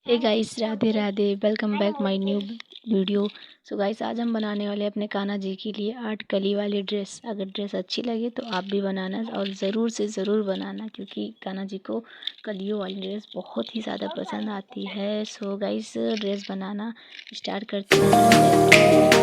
Hey guys, Radhe Radhe. Welcome back my new video. So guys, आज हम बनाने वाले हैं अपने कान्हा जी के लिए आर्ट कली वाली ड्रेस। अगर ड्रेस अच्छी लगे तो आप भी बनाना और ज़रूर से ज़रूर बनाना, क्योंकि कान्हा जी को कलियों वाली ड्रेस बहुत ही ज़्यादा पसंद आती है। सो गाइस, ड्रेस बनाना स्टार्ट करते हैं।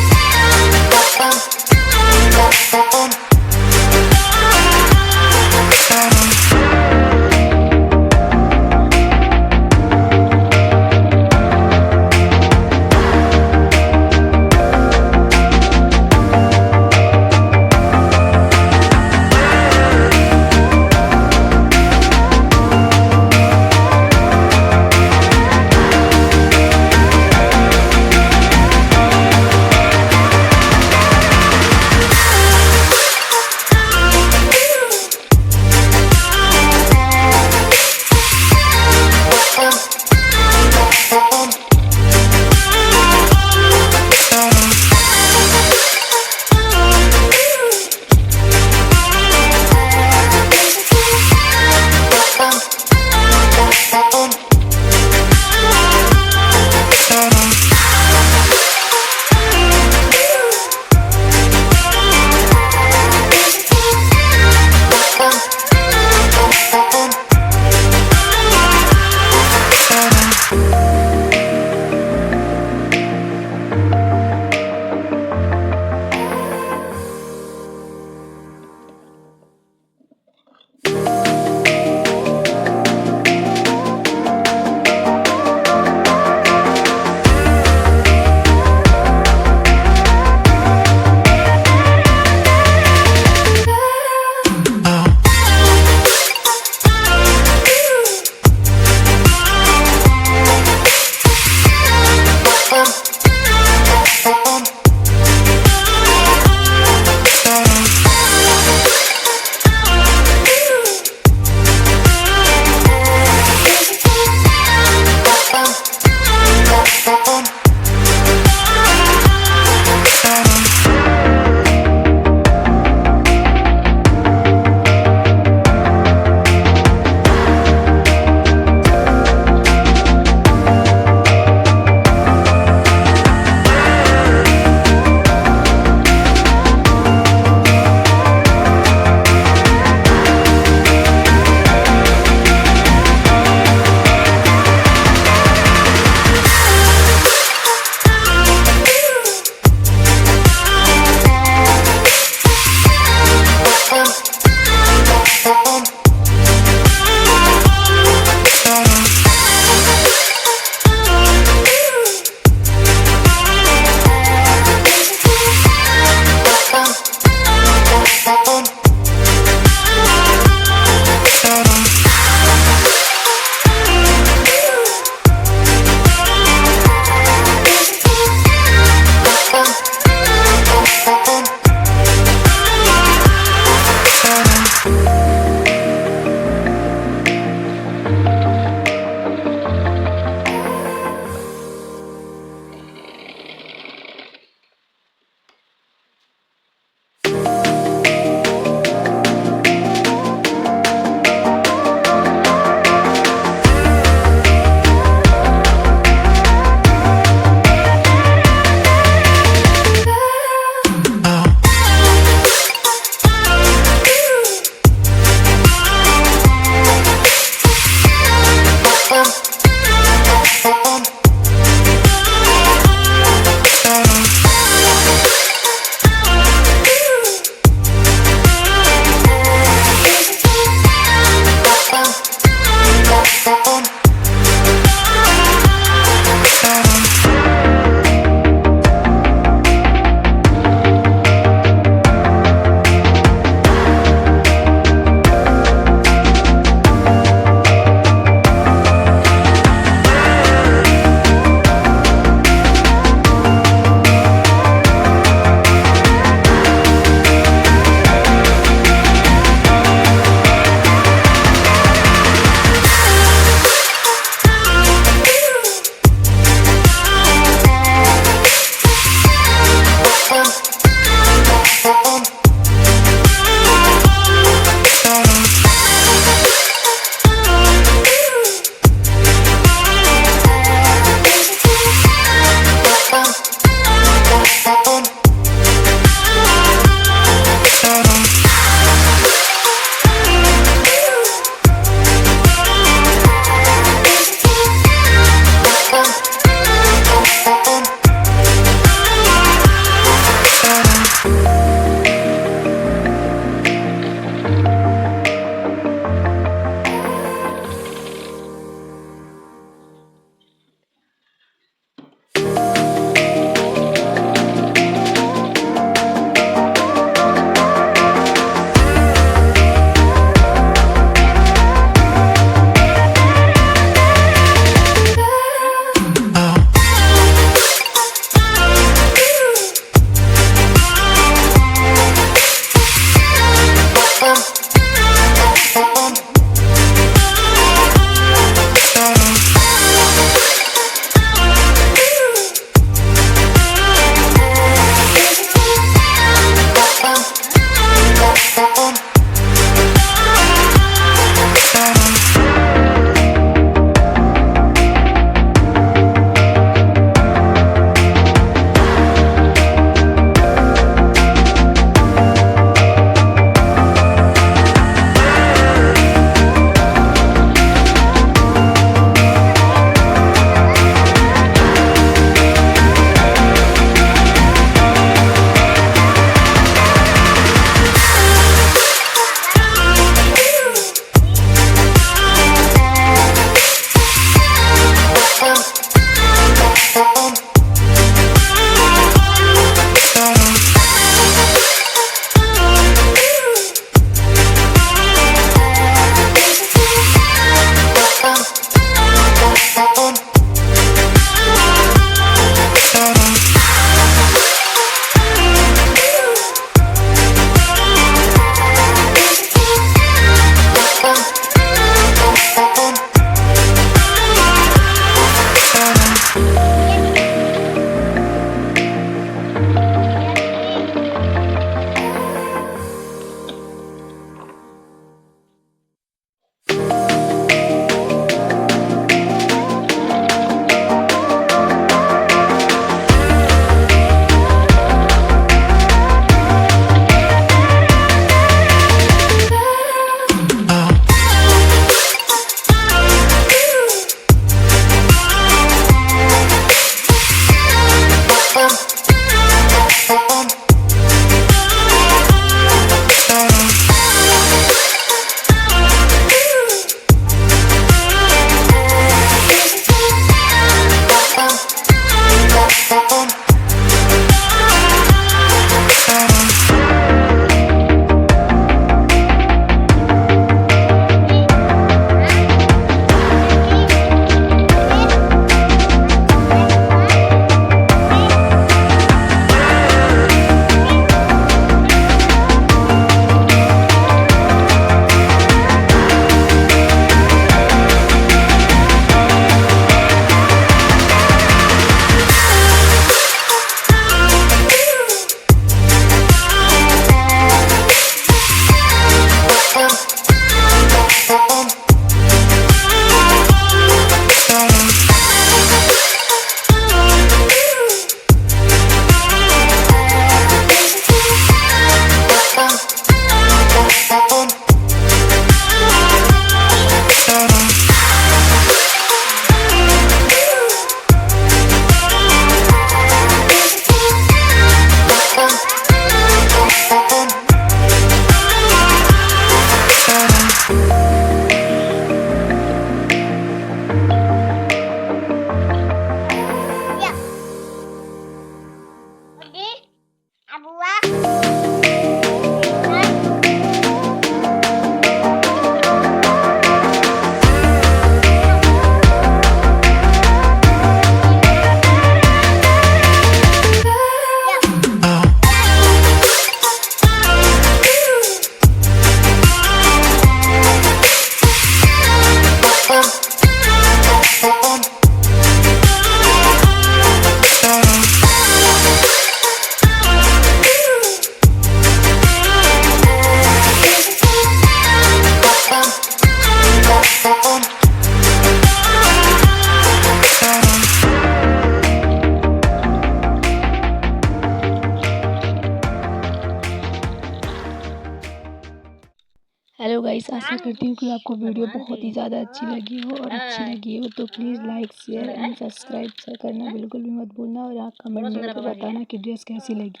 आशा करती हूँ कि आपको वीडियो बहुत ही ज़्यादा अच्छी लगी हो, और अच्छी लगी हो तो please like share and subscribe करना बिल्कुल भी मत भूलना, और आप कमेंट में मेरे को बताना कि ड्रेस कैसी लगी।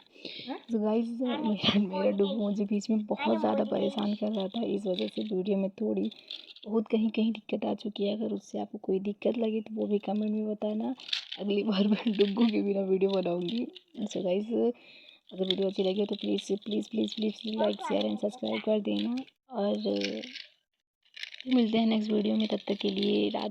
तो गाइस मेरा डुग्गू मुझे बीच में बहुत ज़्यादा परेशान कर रहा था, इस वजह से वीडियो में थोड़ी बहुत कहीं कहीं दिक्कत आ चुकी है। अगर उससे आपको कोई दिक्कत लगी तो वो भी कमेंट में बताना, अगली बार मैं डुग्गू की बिना वीडियो बनाऊँगी। सो गाइस, अगर वीडियो अच्छी लगी हो तो please please please please like share and subscribe कर देना, और मिलते हैं नेक्स्ट वीडियो में। तब तक के लिए राधे।